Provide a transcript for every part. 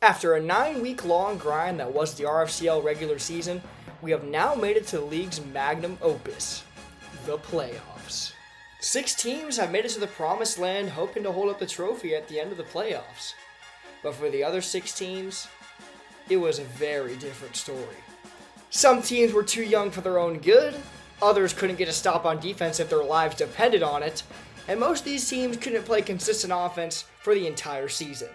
After a 9-week long grind that was the RFCL regular season, we have now made it to the league's magnum opus, the playoffs. 6 teams have made it to the promised land hoping to hold up the trophy at the end of the playoffs. But for the other 6 teams, it was a very different story. Some teams were too young for their own good, others couldn't get a stop on defense if their lives depended on it, and most of these teams couldn't play consistent offense for the entire season.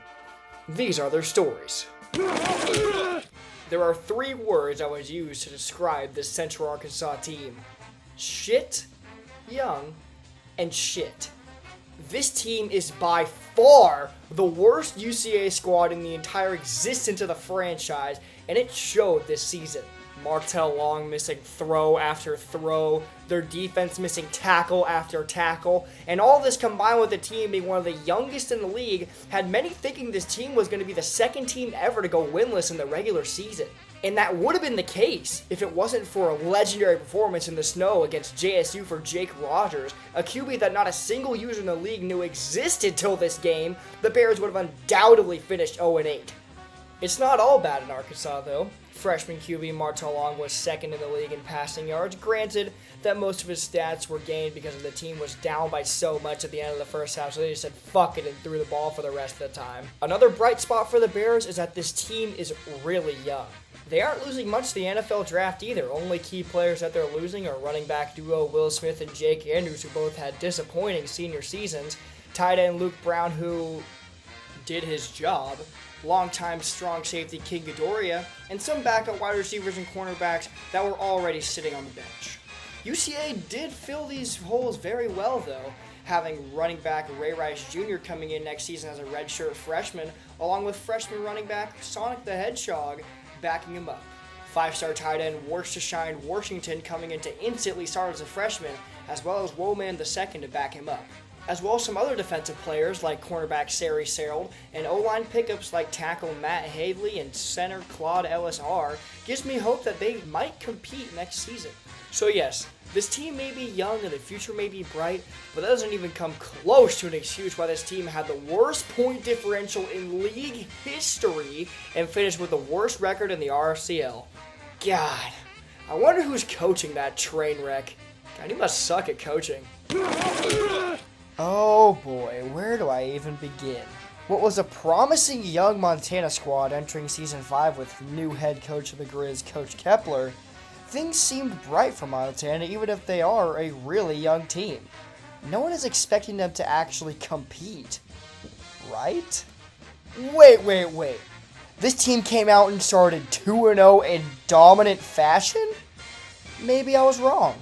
These are their stories. There are 3 words I would use to describe this Central Arkansas team: shit, young, and shit. This team is by far the worst UCA squad in the entire existence of the franchise, and it showed this season. Martell Long missing throw after throw, their defense missing tackle after tackle, and all this combined with the team being one of the youngest in the league had many thinking this team was going to be the second team ever to go winless in the regular season. And that would have been the case if it wasn't for a legendary performance in the snow against JSU for Jake Rogers, a QB that not a single user in the league knew existed till this game. The Bears would have undoubtedly finished 0-8. It's not all bad in Arkansas, though. Freshman QB Martell Long was second in the league in passing yards. Granted that most of his stats were gained because the team was down by so much at the end of the first half, so they just said fuck it and threw the ball for the rest of the time. Another bright spot for the Bears is that this team is really young. They aren't losing much to the NFL draft either. Only key players that they're losing are running back duo Will Smith and Jake Andrews, who both had disappointing senior seasons, tight end Luke Brown, who did his job, longtime strong safety King Ghidorah, and some backup wide receivers and cornerbacks that were already sitting on the bench. UCA did fill these holes very well, though, having running back Ray Rice Jr. coming in next season as a redshirt freshman, along with freshman running back Sonic the Hedgehog backing him up. 5-star tight end Worcestershire Washington coming in to instantly start as a freshman, as well as Woman II to back him up. As well as some other defensive players like cornerback Sari Serold and O-line pickups like tackle Matt Havley and center Claude LSR gives me hope that they might compete next season. So yes, this team may be young and the future may be bright, but that doesn't even come close to an excuse why this team had the worst point differential in league history and finished with the worst record in the RFCL. God, I wonder who's coaching that train wreck. God, he must suck at coaching. Oh boy, where do I even begin? What was a promising young Montana squad entering Season 5 with new head coach of the Grizz, Coach Kepler, things seemed bright for Montana even if they are a really young team. No one is expecting them to actually compete, right? Wait. This team came out and started 2-0 in dominant fashion? Maybe I was wrong.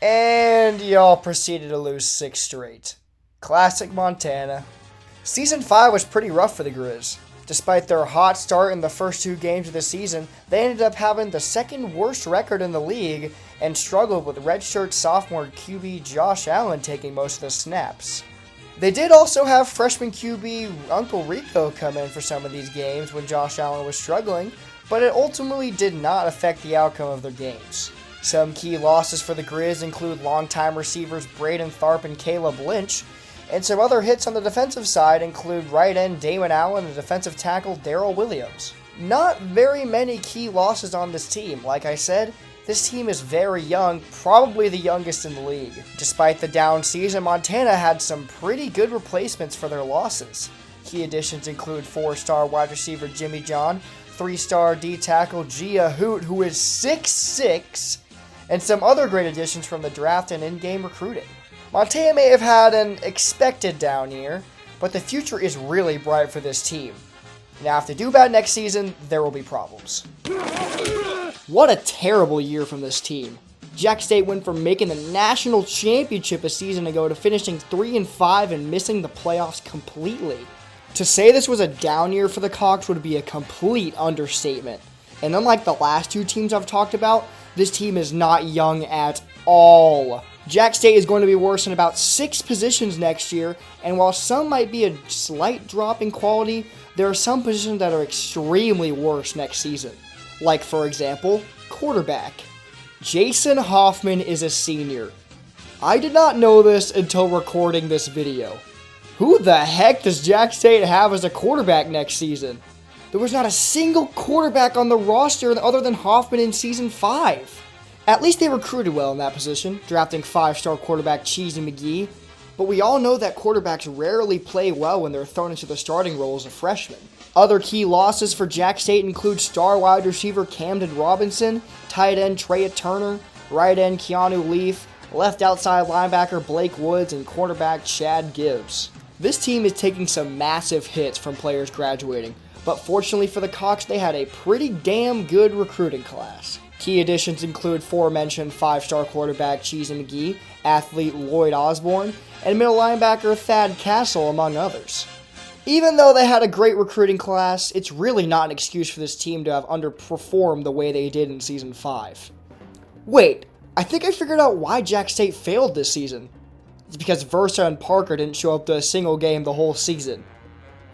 And y'all proceeded to lose 6 straight. Classic Montana. Season 5 was pretty rough for the Grizz. Despite their hot start in the first 2 games of the season, they ended up having the second worst record in the league and struggled with redshirt sophomore QB Josh Allen taking most of the snaps. They did also have freshman QB Uncle Rico come in for some of these games when Josh Allen was struggling, but it ultimately did not affect the outcome of their games. Some key losses for the Grizz include longtime receivers Braden Tharp and Caleb Lynch, and some other hits on the defensive side include right end Damon Allen and defensive tackle Darrell Williams. Not very many key losses on this team. Like I said, this team is very young, probably the youngest in the league. Despite the down season, Montana had some pretty good replacements for their losses. Key additions include 4-star wide receiver Jimmy John, 3-star D-tackle Gia Hoot, who is 6'6", and some other great additions from the draft and in-game recruiting. Montana may have had an expected down year, but the future is really bright for this team. Now, if they do bad next season, there will be problems. What a terrible year from this team. Jack State went from making the national championship a season ago to finishing 3-5 and missing the playoffs completely. To say this was a down year for the Cox would be a complete understatement. And unlike the last 2 teams I've talked about, this team is not young at all. Jack State is going to be worse in about 6 positions next year, and while some might be a slight drop in quality, there are some positions that are extremely worse next season. Like, for example, quarterback. Jason Hoffman is a senior. I did not know this until recording this video. Who the heck does Jack State have as a quarterback next season? There was not a single quarterback on the roster other than Hoffman in Season 5. At least they recruited well in that position, drafting 5-star quarterback Cheesy McGee, but we all know that quarterbacks rarely play well when they're thrown into the starting role as a freshman. Other key losses for Jack State include star wide receiver Camden Robinson, tight end Trey Turner, right end Keanu Leaf, left outside linebacker Blake Woods, and cornerback Chad Gibbs. This team is taking some massive hits from players graduating, but fortunately for the Cox, they had a pretty damn good recruiting class. Key additions include aforementioned 5-star quarterback Cheesy McGee, athlete Lloyd Osborne, and middle linebacker Thad Castle, among others. Even though they had a great recruiting class, it's really not an excuse for this team to have underperformed the way they did in Season 5. Wait, I think I figured out why Jack State failed this season. It's because Versa and Parker didn't show up to a single game the whole season.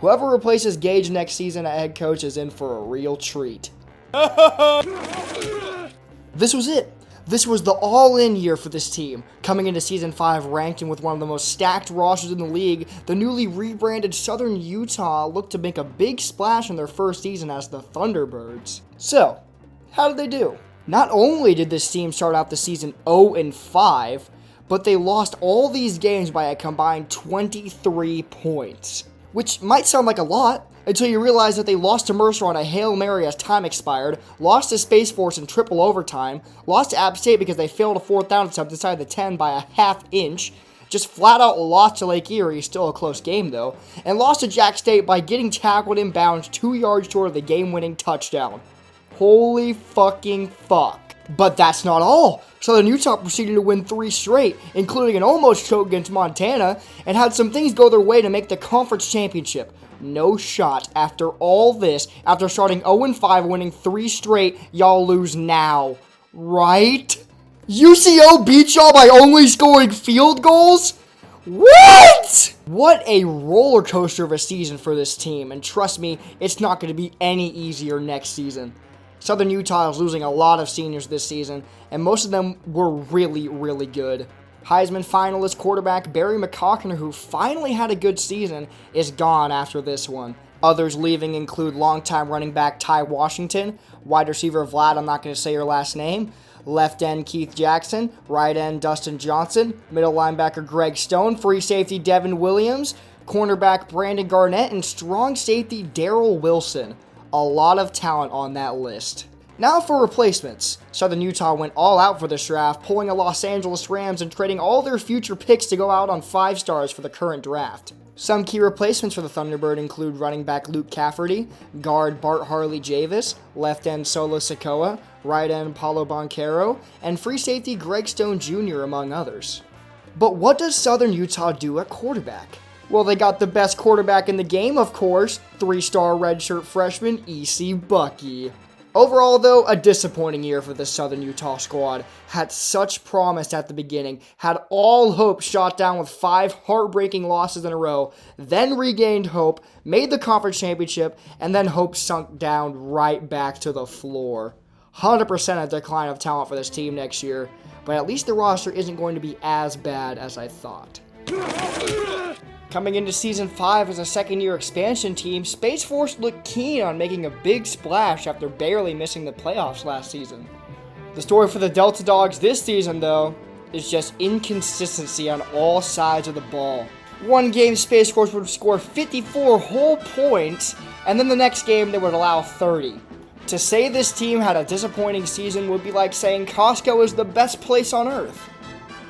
Whoever replaces Gage next season at head coach is in for a real treat. This was it. This was the all-in year for this team. Coming into Season 5 ranking with one of the most stacked rosters in the league, the newly rebranded Southern Utah looked to make a big splash in their first season as the Thunderbirds. So, how did they do? Not only did this team start out the season 0-5, but they lost all these games by a combined 23 points. Which might sound like a lot, until you realize that they lost to Mercer on a Hail Mary as time expired, lost to Space Force in triple overtime, lost to App State because they failed a 4th down attempt inside the 10 by a half inch, just flat out lost to Lake Erie, still a close game though, and lost to Jack State by getting tackled in bounds 2 yards short of the game-winning touchdown. Holy fucking fuck. But that's not all. Southern Utah proceeded to win 3 straight, including an almost choke against Montana, and had some things go their way to make the conference championship. No shot. After all this, after starting 0-5 winning 3 straight, y'all lose now. Right? UCO beat y'all by only scoring field goals? What? What a roller coaster of a season for this team, and trust me, it's not going to be any easier next season. Southern Utah is losing a lot of seniors this season, and most of them were really, really good. Heisman finalist quarterback Barry McCockner, who finally had a good season, is gone after this one. Others leaving include longtime running back Ty Washington, wide receiver Vlad, I'm not going to say your last name, left end Keith Jackson, right end Dustin Johnson, middle linebacker Greg Stone, free safety Devin Williams, cornerback Brandon Garnett, and strong safety Daryl Wilson. A lot of talent on that list. Now for replacements. Southern Utah went all out for this draft, pulling a Los Angeles Rams and trading all their future picks to go out on 5 stars for the current draft. Some key replacements for the Thunderbird include running back Luke Cafferty, guard Bart Harley-Javis, left end Solo Sikoa, right end Paulo Boncaro, and free safety Greg Stone Jr., among others. But what does Southern Utah do at quarterback? Well, they got the best quarterback in the game, of course, 3-star redshirt freshman E.C. Bucky. Overall, though, a disappointing year for the Southern Utah squad. Had such promise at the beginning, had all hope shot down with 5 heartbreaking losses in a row, then regained hope, made the conference championship, and then hope sunk down right back to the floor. 100% a decline of talent for this team next year, but at least the roster isn't going to be as bad as I thought. Coming into Season 5 as a second-year expansion team, Space Force looked keen on making a big splash after barely missing the playoffs last season. The story for the Delta Dogs this season, though, is just inconsistency on all sides of the ball. One game, Space Force would score 54 whole points, and then the next game they would allow 30. To say this team had a disappointing season would be like saying Costco is the best place on earth.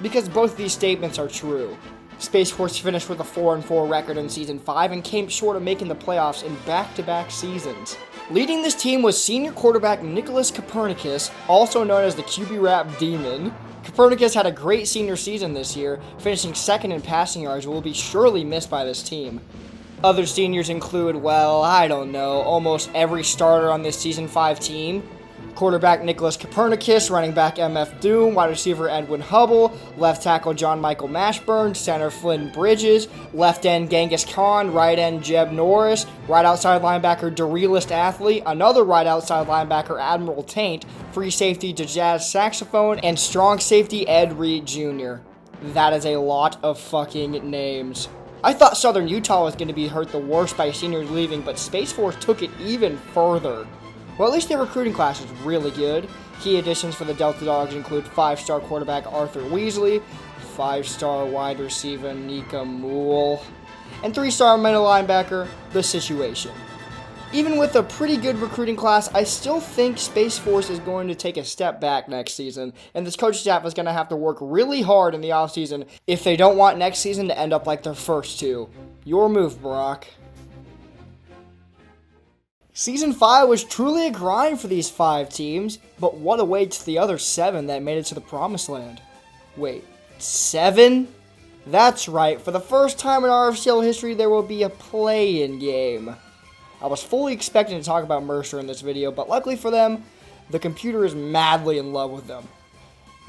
Because both of these statements are true. Space Force finished with a 4-4 record in Season 5 and came short of making the playoffs in back-to-back seasons. Leading this team was senior quarterback Nicholas Copernicus, also known as the QB Rap Demon. Copernicus had a great senior season this year, finishing second in passing yards and will be surely missed by this team. Other seniors include, well, I don't know, almost every starter on this Season 5 team. Quarterback Nicholas Copernicus, running back MF Doom, wide receiver Edwin Hubble, left tackle John Michael Mashburn, center Flynn Bridges, left end Genghis Khan, right end Jeb Norris, right outside linebacker Derealist Athlete, another right outside linebacker Admiral Taint, free safety DeJazz Saxophone, and strong safety Ed Reed Jr. That is a lot of fucking names. I thought Southern Utah was going to be hurt the worst by seniors leaving, but Space Force took it even further. Well, at least their recruiting class is really good. Key additions for the Delta Dogs include 5-star quarterback Arthur Weasley, 5-star wide receiver Nika Moole, and 3-star middle linebacker The Situation. Even with a pretty good recruiting class, I still think Space Force is going to take a step back next season, and this coaching staff is going to have to work really hard in the offseason if they don't want next season to end up like their first two. Your move, Brock. Season 5 was truly a grind for these 5 teams, but what awaits the other 7 that made it to the Promised Land? Wait, 7? That's right, for the first time in RFCL history, there will be a play-in game. I was fully expecting to talk about Mercer in this video, but luckily for them, the computer is madly in love with them.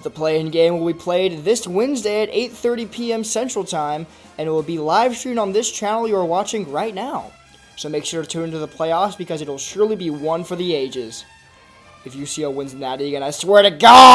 The play-in game will be played this Wednesday at 8:30 p.m. Central Time, and it will be live streamed on this channel you are watching right now. So make sure to tune into the playoffs because it'll surely be one for the ages. If UCO wins Natty again, I swear to God!